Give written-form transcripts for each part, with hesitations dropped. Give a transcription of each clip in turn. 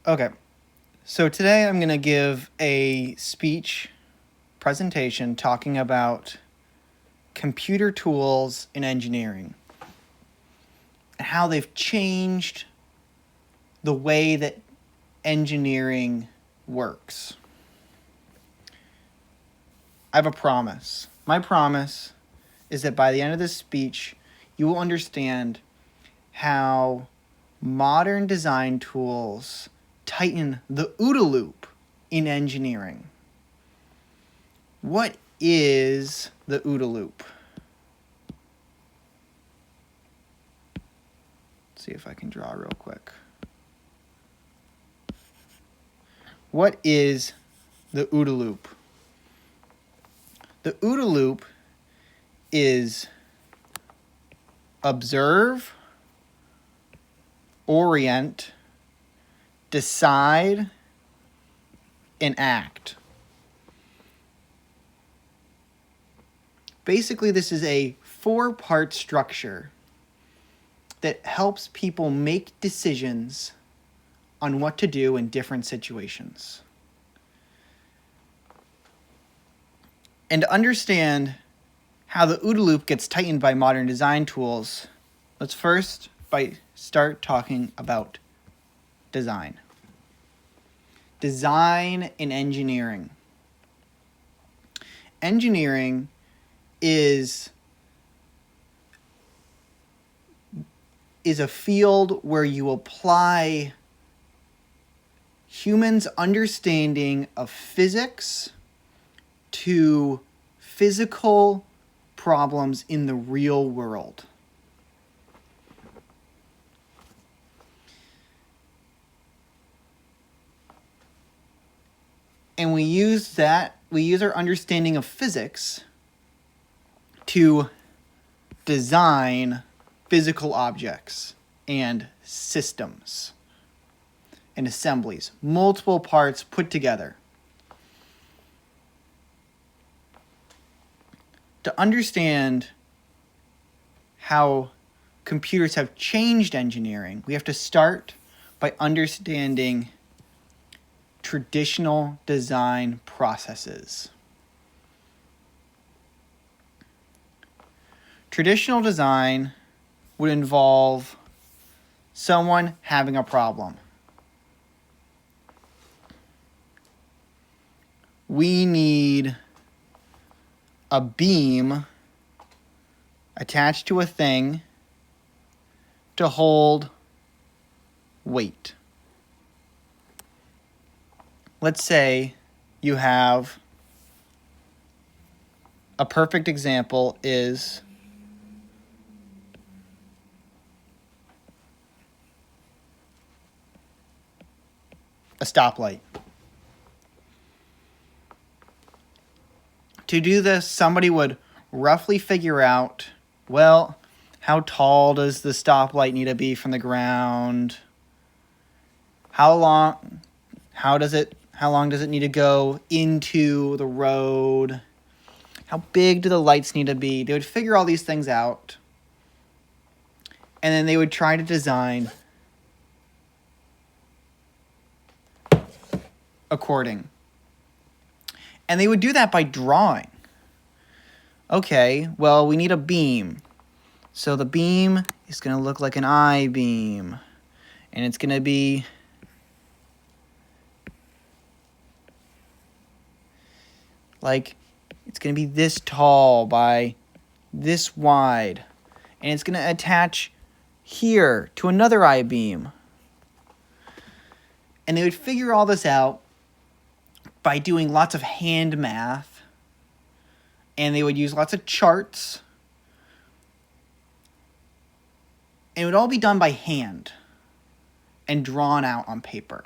Okay, so today I'm going to give a speech presentation talking about computer tools in engineering and how they've changed the way that engineering works. I have a promise. My promise is that by the end of this speech, you will understand how modern design tools tighten the OODA loop in engineering. What is the OODA loop? Let's see if I can draw real quick. What is the OODA loop? The OODA loop is observe, orient, decide, and act. Basically, this is a 4-part structure that helps people make decisions on what to do in different situations. And to understand how the OODA loop gets tightened by modern design tools, let's first start talking about design. Design in engineering. Engineering is a field where you apply humans' understanding of physics to physical problems in the real world. And we use our understanding of physics to design physical objects and systems and assemblies, multiple parts put together. To understand how computers have changed engineering, we have to start by understanding traditional design processes. Traditional design would involve someone having a problem. We need a beam attached to a thing to hold weight. Let's say you have a perfect example is a stoplight. To do this, somebody would roughly figure out, well, how tall does the stoplight need to be from the ground? How long does it need to go into the road? How big do the lights need to be? They would figure all these things out. And then they would try to design according. And they would do that by drawing. Okay, well, we need a beam. So the beam is going to look like an I-beam. And it's going to be it's going to be this tall by this wide. And it's going to attach here to another I-beam. And they would figure all this out by doing lots of hand math. And they would use lots of charts. And it would all be done by hand and drawn out on paper.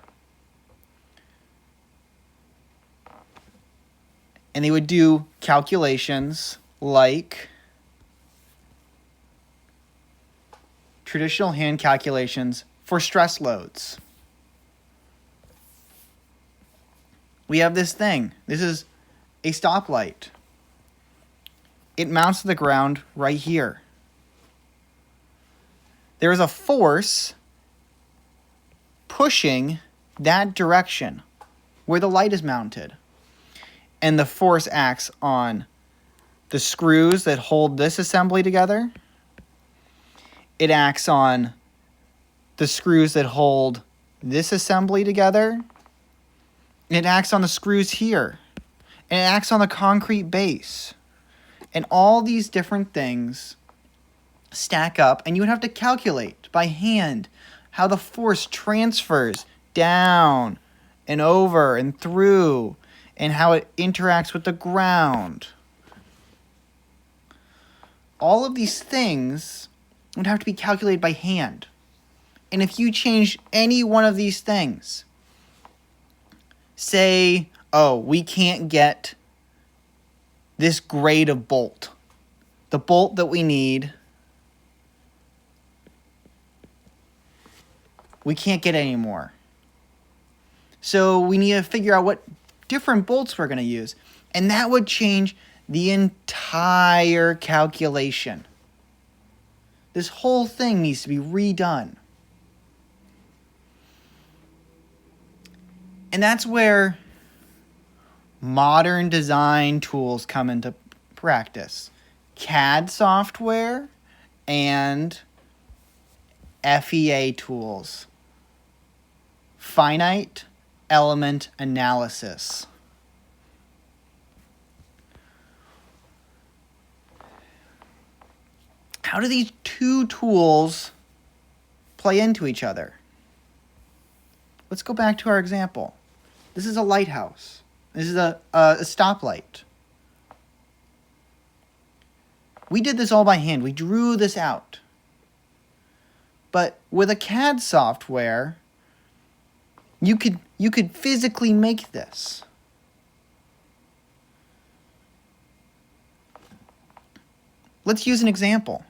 And they would do calculations like traditional hand calculations for stress loads. We have this thing. This is a stoplight. It mounts to the ground right here. There is a force pushing that direction where the light is mounted. And the force acts on the screws that hold this assembly together. It acts on the screws that hold this assembly together. It acts on the screws here. And it acts on the concrete base. And all these different things stack up, and you would have to calculate by hand how the force transfers down and over and through, and how it interacts with the ground. All of these things would have to be calculated by hand. And if you change any one of these things, say, oh, we can't get this grade of bolt, the bolt that we need, we can't get any more. So we need to figure out what different bolts we're going to use. And that would change the entire calculation. This whole thing needs to be redone. And that's where modern design tools come into practice. CAD software and FEA tools. Finite element analysis. How do these two tools play into each other? Let's go back to our example. This is a lighthouse. This is a stoplight. We did this all by hand. We drew this out. But with a CAD software, you could physically make this. Let's use an example.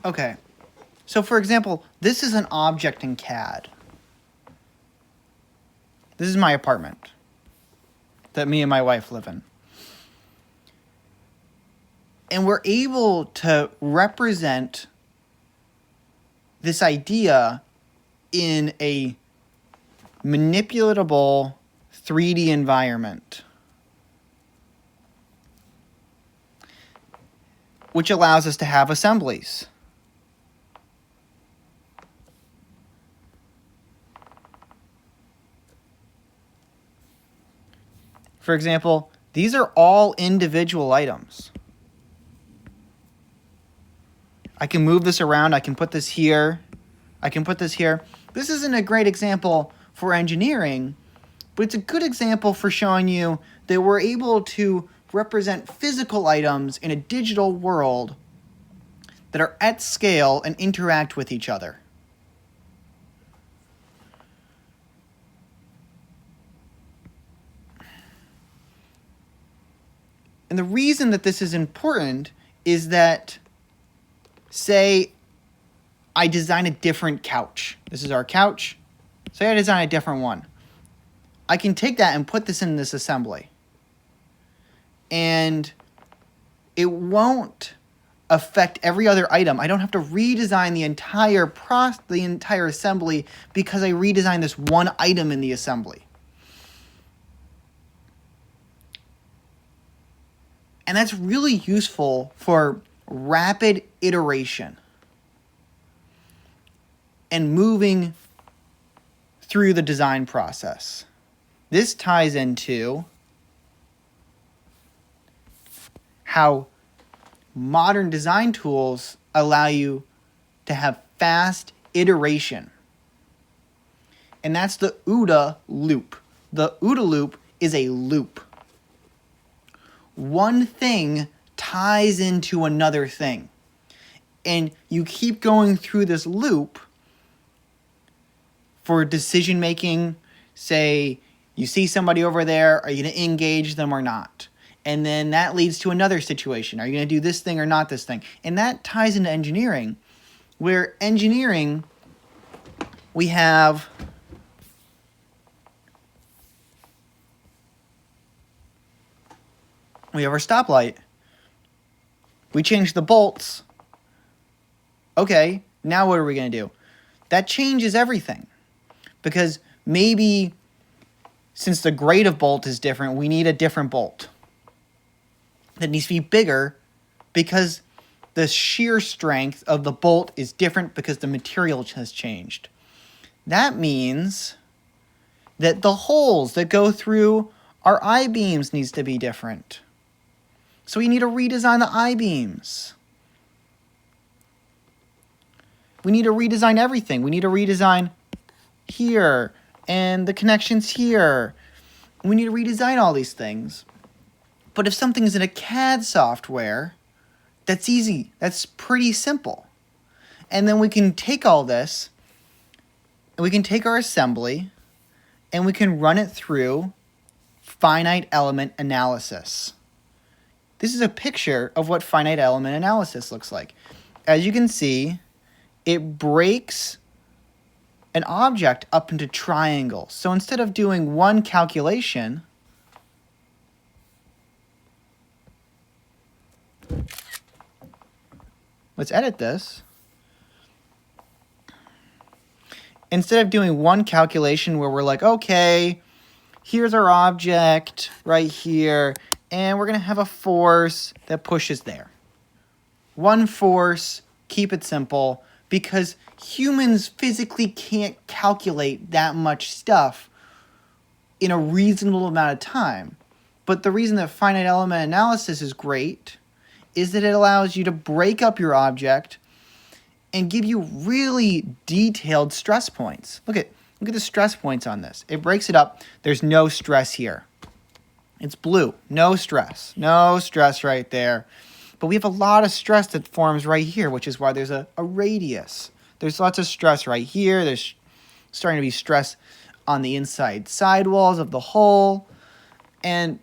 Okay, So for example, this is an object in CAD. This is my apartment that me and my wife live in. And we're able to represent this idea in a manipulatable 3D environment, which allows us to have assemblies. For example, these are all individual items. I can move this around. I can put this here. I can put this here. This isn't a great example for engineering, but it's a good example for showing you that we're able to represent physical items in a digital world that are at scale and interact with each other. And the reason that this is important is that, say, I design a different couch. This is our couch. Say I design a different one. I can take that and put this in this assembly. And it won't affect every other item. I don't have to redesign the entire assembly because I redesigned this one item in the assembly. And that's really useful for rapid iteration and moving through the design process. This ties into how modern design tools allow you to have fast iteration. And that's the OODA loop. The OODA loop is a loop. One thing ties into another thing. And you keep going through this loop for decision making. Say, you see somebody over there, are you going to engage them or not? And then that leads to another situation. Are you going to do this thing or not this thing? And that ties into engineering, where engineering, we have our stoplight. We changed the bolts. Okay, now what are we going to do? That changes everything. Because maybe since the grade of bolt is different, we need a different bolt that needs to be bigger because the shear strength of the bolt is different because the material has changed. That means that the holes that go through our I-beams needs to be different. So we need to redesign the I-beams. We need to redesign everything. We need to redesign here and the connections here. We need to redesign all these things. But if something is in a CAD software, that's easy. That's pretty simple. And then we can take all this, and we can take our assembly, and we can run it through finite element analysis. This is a picture of what finite element analysis looks like. As you can see, it breaks an object up into triangles. So instead of doing one calculation, let's edit this. Instead of doing one calculation where we're like, okay, here's our object right here, and we're going to have a force that pushes there. One force, keep it simple, because humans physically can't calculate that much stuff in a reasonable amount of time. But the reason that finite element analysis is great is that it allows you to break up your object and give you really detailed stress points. Look at the stress points on this. It breaks it up. There's no stress here. It's blue. No stress. No stress right there. But we have a lot of stress that forms right here, which is why there's a radius. There's lots of stress right here. There's starting to be stress on the inside sidewalls of the hole. And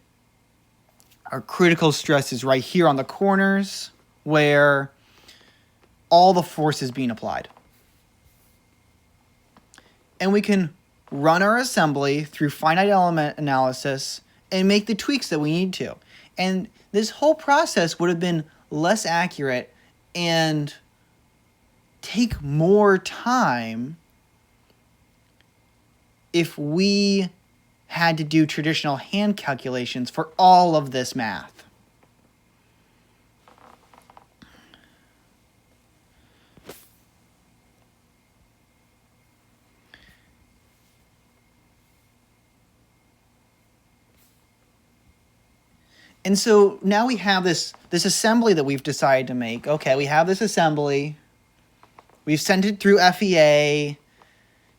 our critical stress is right here on the corners where all the force is being applied. and we can run our assembly through finite element analysis and make the tweaks that we need to. And this whole process would have been less accurate and take more time if we had to do traditional hand calculations for all of this math. And so now we have this assembly that we've decided to make. Okay, we have this assembly. We've sent it through FEA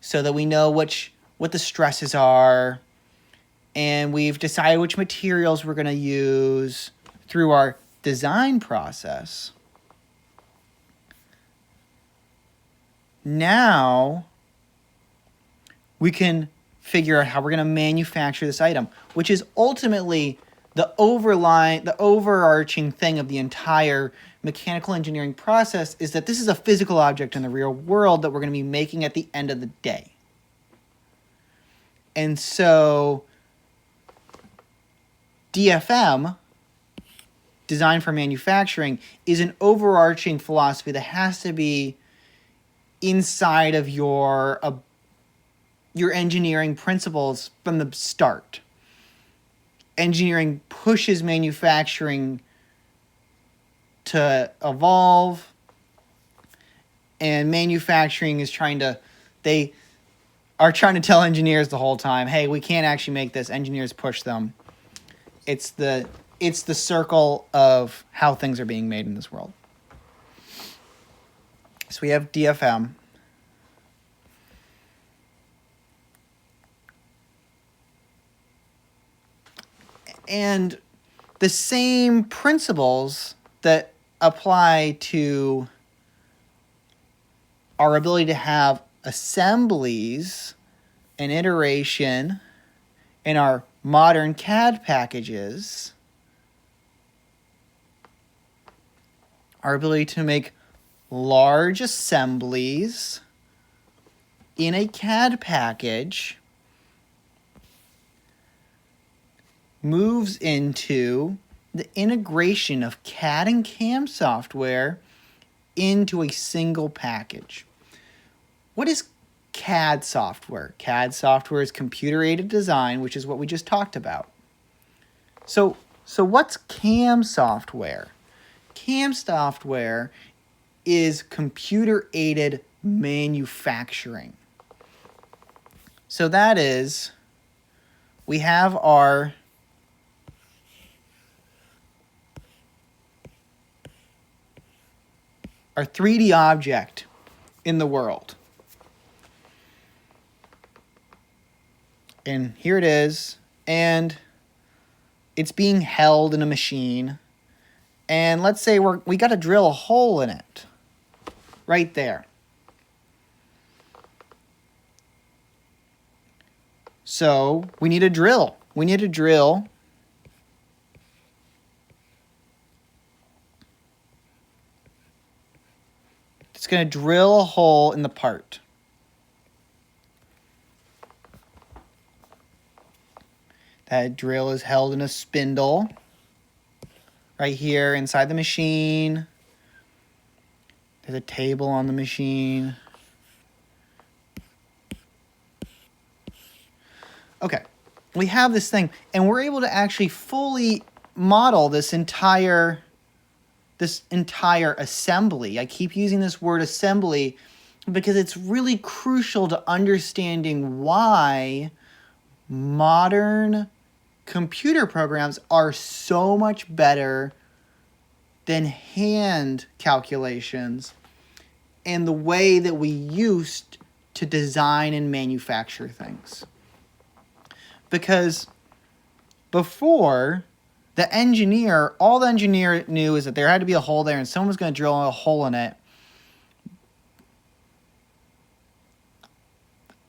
so that we know what the stresses are. And we've decided which materials we're going to use through our design process. Now we can figure out how we're going to manufacture this item, which is ultimately the overarching thing of the entire mechanical engineering process, is that this is a physical object in the real world that we're going to be making at the end of the day. And so DFM, design for manufacturing, is an overarching philosophy that has to be inside of your engineering principles from the start. Engineering pushes manufacturing to evolve, and manufacturing is they are trying to tell engineers the whole time, hey, we can't actually make this. Engineers push them. It's the circle of how things are being made in this world. So we have DFM. And the same principles that apply to our ability to have assemblies and iteration in our modern CAD packages, our ability to make large assemblies in a CAD package moves into the integration of CAD and CAM software into a single package. What is CAD software? CAD software is computer-aided design, which is what we just talked about. So what's CAM software? CAM software is computer-aided manufacturing. So that is, we have our our 3D object in the world. And here it is, and it's being held in a machine. And let's say we got to drill a hole in it, right there. So we need a drill. We need a drill. It's going to drill a hole in the part. That drill is held in a spindle right here inside the machine. There's a table on the machine. Okay, we have this thing, and we're able to actually fully model this entire assembly. I keep using this word assembly because it's really crucial to understanding why modern computer programs are so much better than hand calculations and the way that we used to design and manufacture things. Because before, all the engineer knew is that there had to be a hole there and someone was going to drill a hole in it.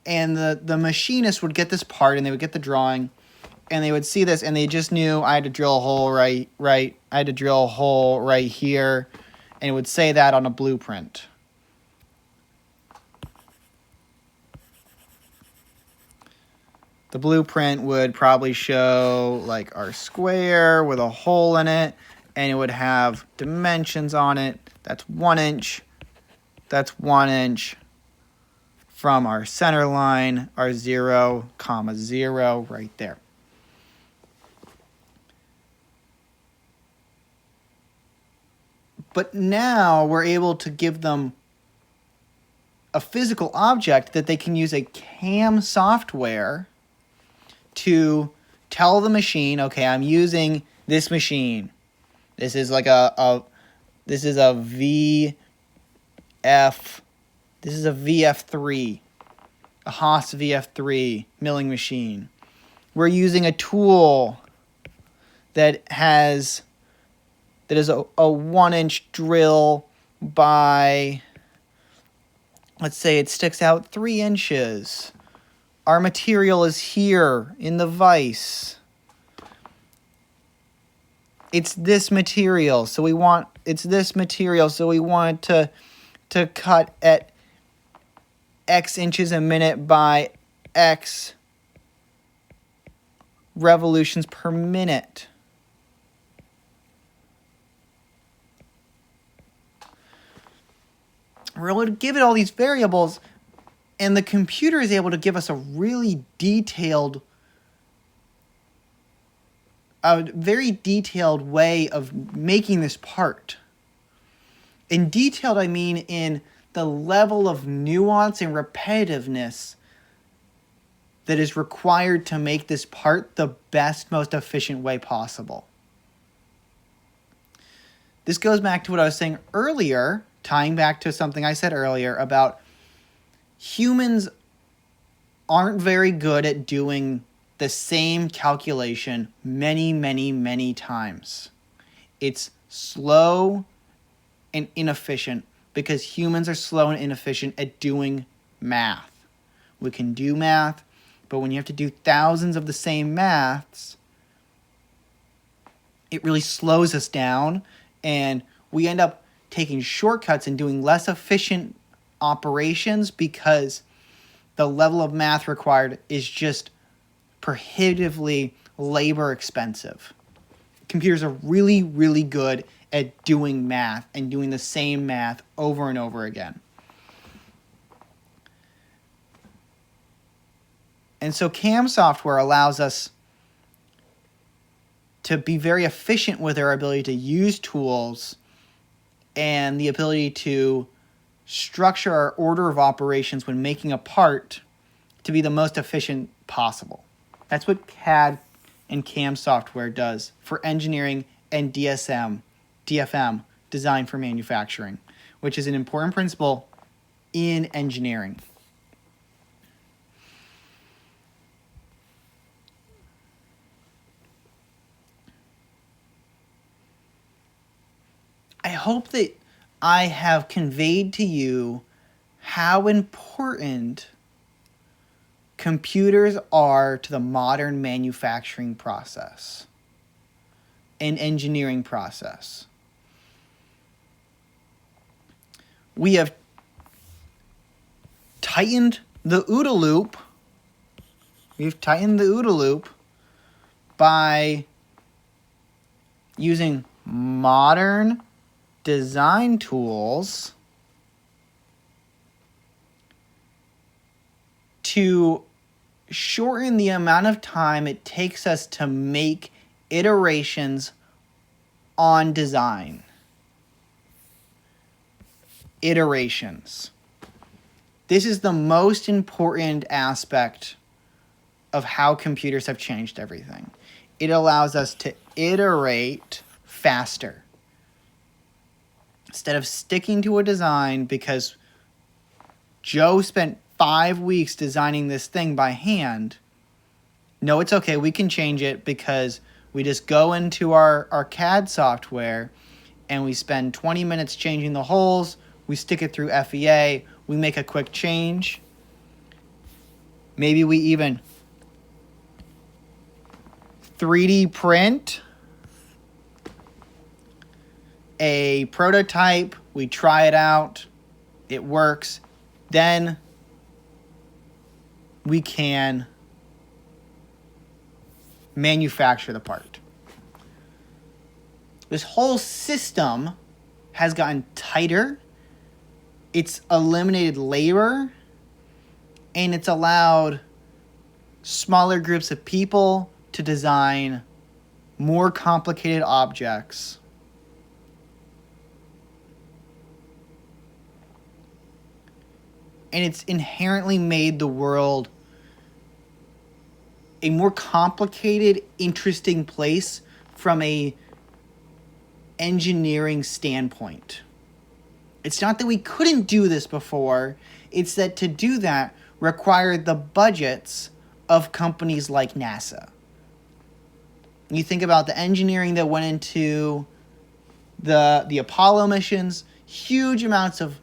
And the machinist would get this part and they would get the drawing and they would see this and they just knew I had to drill a hole right. I had to drill a hole right here, and it would say that on a blueprint. The blueprint would probably show like our square with a hole in it, and it would have dimensions on it. That's 1 inch. That's 1 inch from our center line, our 0, 0 right there. But now we're able to give them a physical object that they can use a CAM software to tell the machine, okay, I'm using this machine. This is like this is a VF3, a Haas VF3 milling machine. We're using a tool that is a 1 inch drill by, let's say it sticks out 3 inches. Our material is here in the vise. It's this material, so we want it to cut at X inches a minute by X revolutions per minute. We're able to give it all these variables, and the computer is able to give us a really detailed, a very detailed way of making this part. In detailed, I mean in the level of nuance and repetitiveness that is required to make this part the best, most efficient way possible. This goes back to what I was saying earlier, tying back to something I said earlier about humans aren't very good at doing the same calculation many, many, many times. It's slow and inefficient because humans are slow and inefficient at doing math. We can do math, but when you have to do thousands of the same maths, it really slows us down, and we end up taking shortcuts and doing less efficient operations because the level of math required is just prohibitively labor expensive. Computers are really, really good at doing math and doing the same math over and over again. And so CAM software allows us to be very efficient with our ability to use tools and the ability to structure our order of operations when making a part to be the most efficient possible. That's what CAD and CAM software does for engineering and DFM, design for manufacturing, which is an important principle in engineering. I hope that I have conveyed to you how important computers are to the modern manufacturing process and engineering process. We have tightened the OODA loop. We've tightened the OODA loop by using modern design tools to shorten the amount of time it takes us to make iterations on design. Iterations. This is the most important aspect of how computers have changed everything. It allows us to iterate faster. Instead of sticking to a design because Joe spent 5 weeks designing this thing by hand, no, it's okay, we can change it because we just go into our CAD software and we spend 20 minutes changing the holes, we stick it through FEA, we make a quick change. Maybe we even 3D print a prototype, we try it out, it works, then we can manufacture the part. This whole system has gotten tighter. It's eliminated labor, and it's allowed smaller groups of people to design more complicated objects. And it's inherently made the world a more complicated, interesting place from a engineering standpoint. It's not that we couldn't do this before, it's that to do that required the budgets of companies like NASA. You think about the engineering that went into the Apollo missions, huge amounts of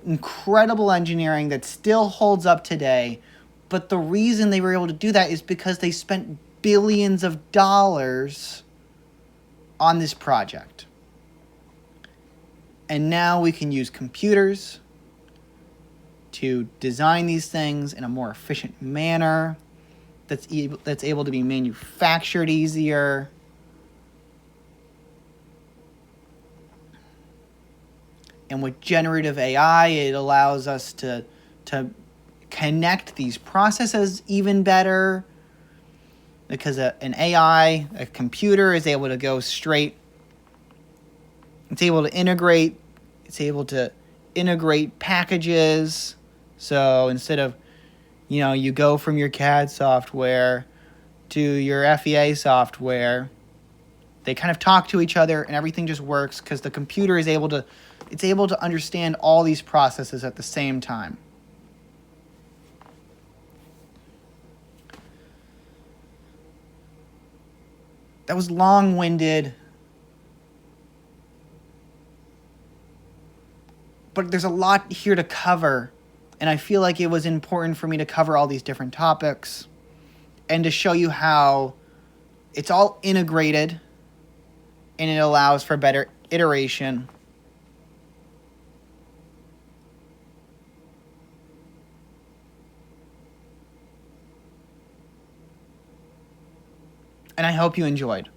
incredible engineering that still holds up today. But the reason they were able to do that is because they spent billions of dollars on this project. And now we can use computers to design these things in a more efficient manner that's able to be manufactured easier. And with generative AI, it allows us to connect these processes even better, because an AI, a computer, is able to go straight. It's able to integrate. It's able to integrate packages. So instead of, you go from your CAD software to your FEA software, they kind of talk to each other and everything just works because the computer is able to understand all these processes at the same time. That was long-winded, but there's a lot here to cover, and I feel like it was important for me to cover all these different topics and to show you how it's all integrated and it allows for better iteration. And I hope you enjoyed.